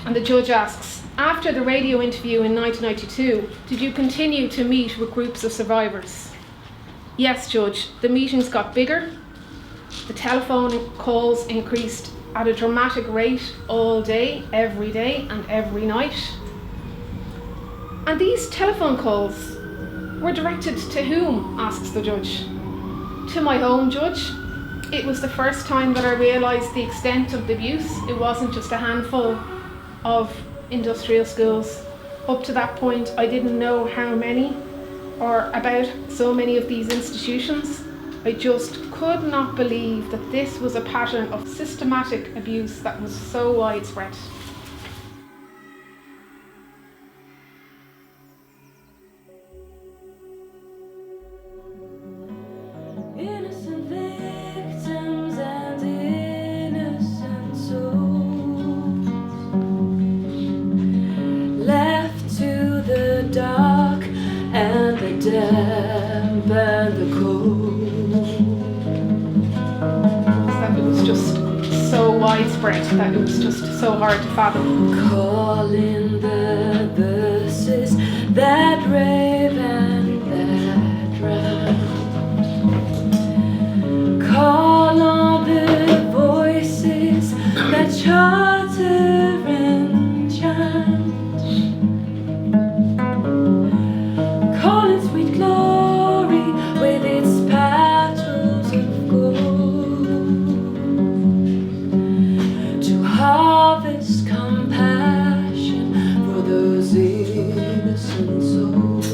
And the judge asks, after the radio interview in 1992, did you continue to meet with groups of survivors? Yes, Judge, the meetings got bigger. The telephone calls increased at a dramatic rate all day, every night. And these telephone calls were directed to whom, asks the judge. To my home, Judge. It was the first time that I realised the extent of the abuse. It wasn't just a handful of industrial schools. Up to that point, I didn't know how many or about so many of these institutions. I just could not believe that this was a pattern of systematic abuse that was so widespread. Innocent victims and innocent souls left to the dark and the damp and the cold. That it was just so widespread that it was just so hard to fathom. Calling the verses that rave and that drown. Call on the voices that charter and chant. Call in sweet glory with its petals of gold to harvest compassion for those innocent souls.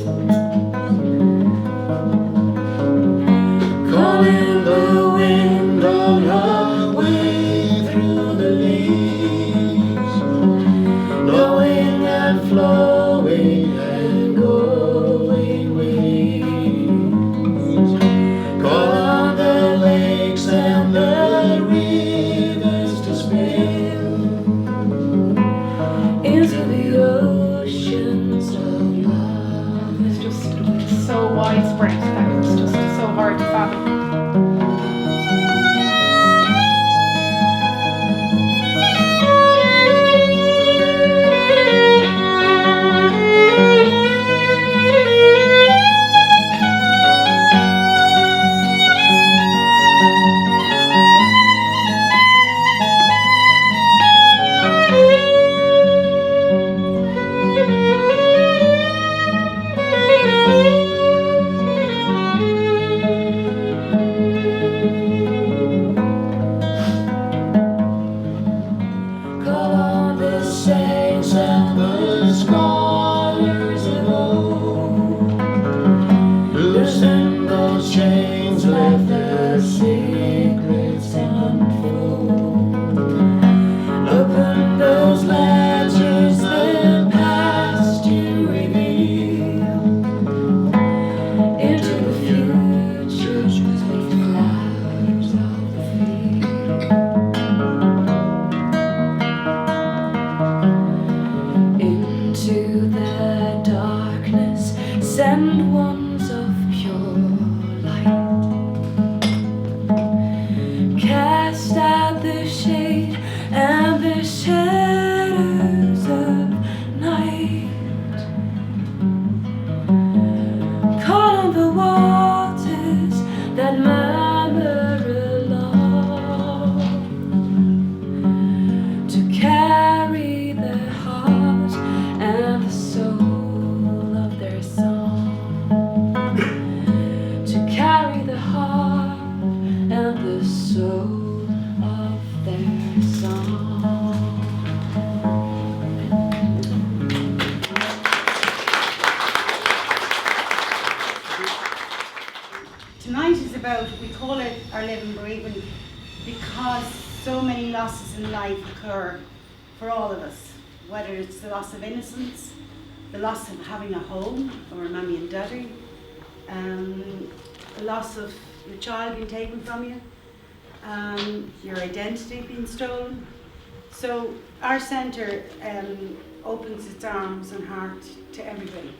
Calling the wind on her way through the leaves, knowing and flowing and going with ease. Call on the lakes and the rivers to spill into the oceans of love. It was just so widespread that it was just so hard to fathom. Call on the saints and the scholars of old. Loosen those chains, let the secrets unfold. Open those ledgers, the past you reveal into the future with flowers of the field. Into the darkness, send ones of pure light. Cast out the shade and the shadows of night. Call on the waters that murmur along to carry the heart and the soul of their song. To carry the heart and the soul of their song. Tonight is about, we call it our living bereavement because so many losses in life occur for all of us, whether it's the loss of innocence, the loss of having a home or a mammy and daddy, the loss of your child being taken from you, your identity being stolen. So our centre opens its arms and heart to everybody.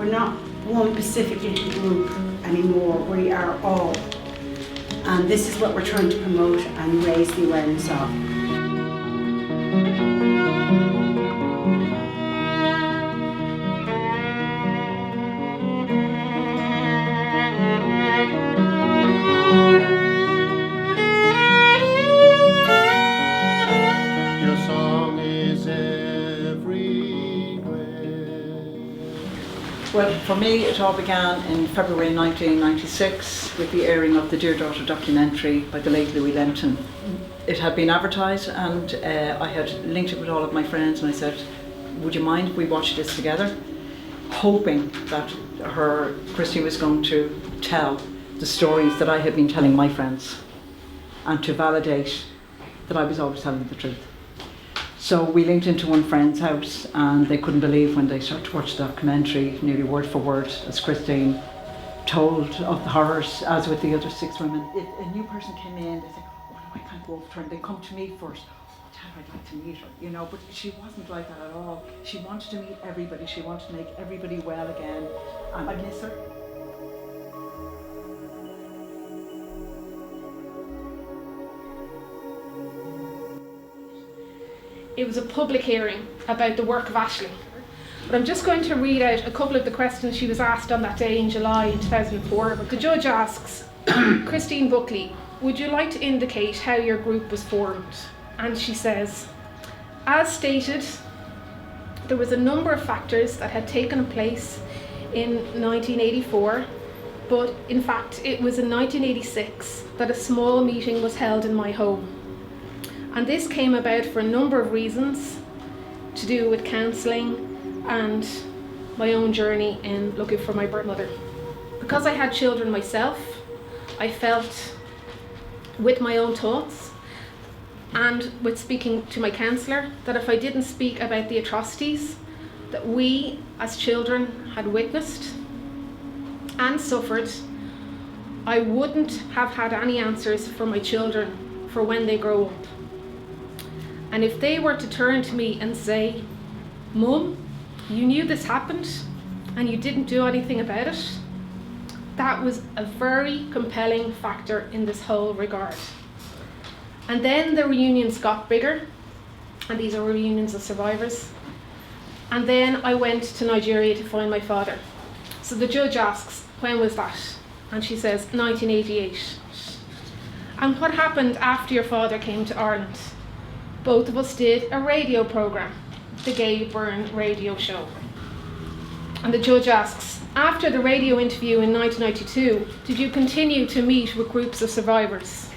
We're not one specific little group anymore, we are all. And this is what we're trying to promote and raise the awareness of. Your song is everywhere. Well, for me, it all began in February 1996 with the airing of the Dear Daughter documentary by the late Louis Lenton. It had been advertised, and I had linked it with all of my friends, and I said, would you mind if we watch this together? Hoping that Christy was going to tell the stories that I had been telling my friends, and to validate that I was always telling the truth. So we linked into one friend's house, and they couldn't believe when they started to watch the documentary, nearly word for word, as Christine told of the horrors, as with the other 6 women. If a new person came in, they said, oh no, I can't go over to her, and they come to me first. Oh, tell her I'd like to meet her, you know, but she wasn't like that at all. She wanted to meet everybody, she wanted to make everybody well again, and I miss her. It was a public hearing about the work of Ashley. But I'm just going to read out a couple of the questions she was asked on that day in July 2004. The judge asks, Christine Buckley, would you like to indicate how your group was formed? And she says, as stated, there was a number of factors that had taken place in 1984, but in fact it was in 1986 that a small meeting was held in my home. And this came about for a number of reasons to do with counselling and my own journey in looking for my birth mother. Because I had children myself, I felt with my own thoughts and with speaking to my counsellor that if I didn't speak about the atrocities that we as children had witnessed and suffered, I wouldn't have had any answers for my children for when they grow up. And if they were to turn to me and say, Mum, you knew this happened and you didn't do anything about it, that was a very compelling factor in this whole regard. And then the reunions got bigger, and these are reunions of survivors. And then I went to Nigeria to find my father. So the judge asks, when was that? And she says, 1988. And what happened after your father came to Ireland? Both of us did a radio programme, the Gay Burn radio show. And the judge asks, after the radio interview in 1992, did you continue to meet with groups of survivors?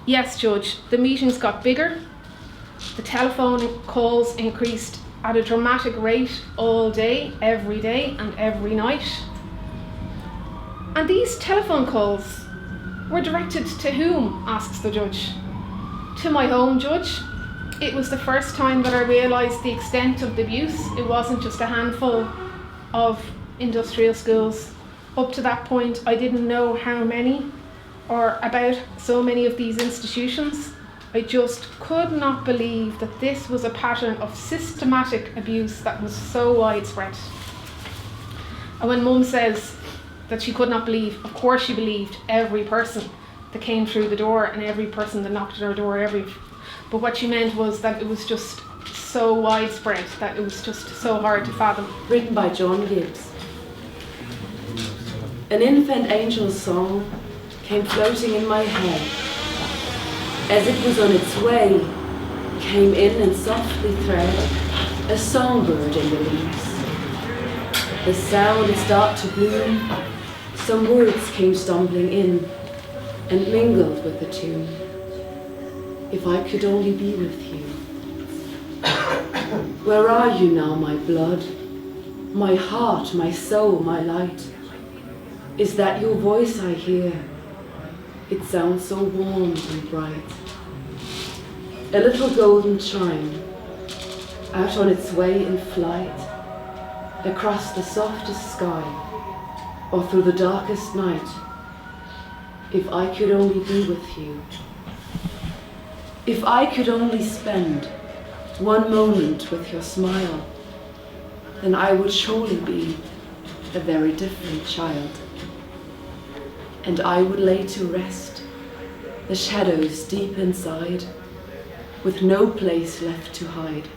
Yes, Judge, the meetings got bigger, the telephone calls increased at a dramatic rate all day, every day and every night. And these telephone calls were directed to whom, asks the judge. To my home, Judge. It was the first time that I realised the extent of the abuse. It wasn't just a handful of industrial schools. Up to that point, I didn't know how many or about so many of these institutions. I just could not believe that this was a pattern of systematic abuse that was so widespread. And when Mum says that she could not believe, of course she believed every person that came through the door and every person that knocked at her door, but what she meant was that it was just so widespread that it was just so hard to fathom. Written by John Gibbs. An infant angel's song came floating in my head. As it was on its way, came in and softly thread a songbird in the leaves. The sound would start to bloom, some words came stumbling in and mingled with the tune. If I could only be with you. Where are you now, my blood? My heart, my soul, my light? Is that your voice I hear? It sounds so warm and bright. A little golden chime, out on its way in flight, across the softest sky, or through the darkest night. If I could only be with you. If I could only spend one moment with your smile, then I would surely be a very different child. And I would lay to rest the shadows deep inside, with no place left to hide,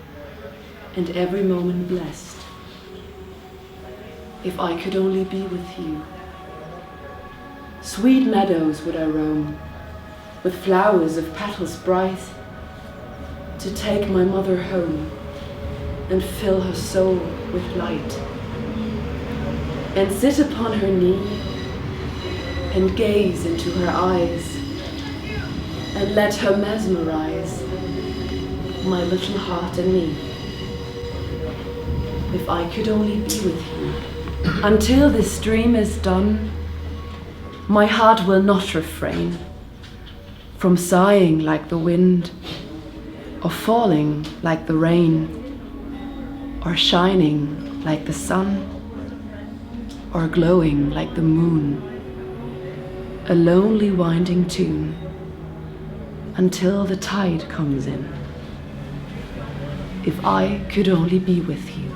and every moment blessed. If I could only be with you. Sweet meadows would I roam, with flowers of petals bright, to take my mother home and fill her soul with light, and sit upon her knee and gaze into her eyes, and let her mesmerize my little heart and me. If I could only be with you. Until this dream is done, my heart will not refrain from sighing like the wind, or falling like the rain, or shining like the sun, or glowing like the moon. A lonely winding tune until the tide comes in. If I could only be with you.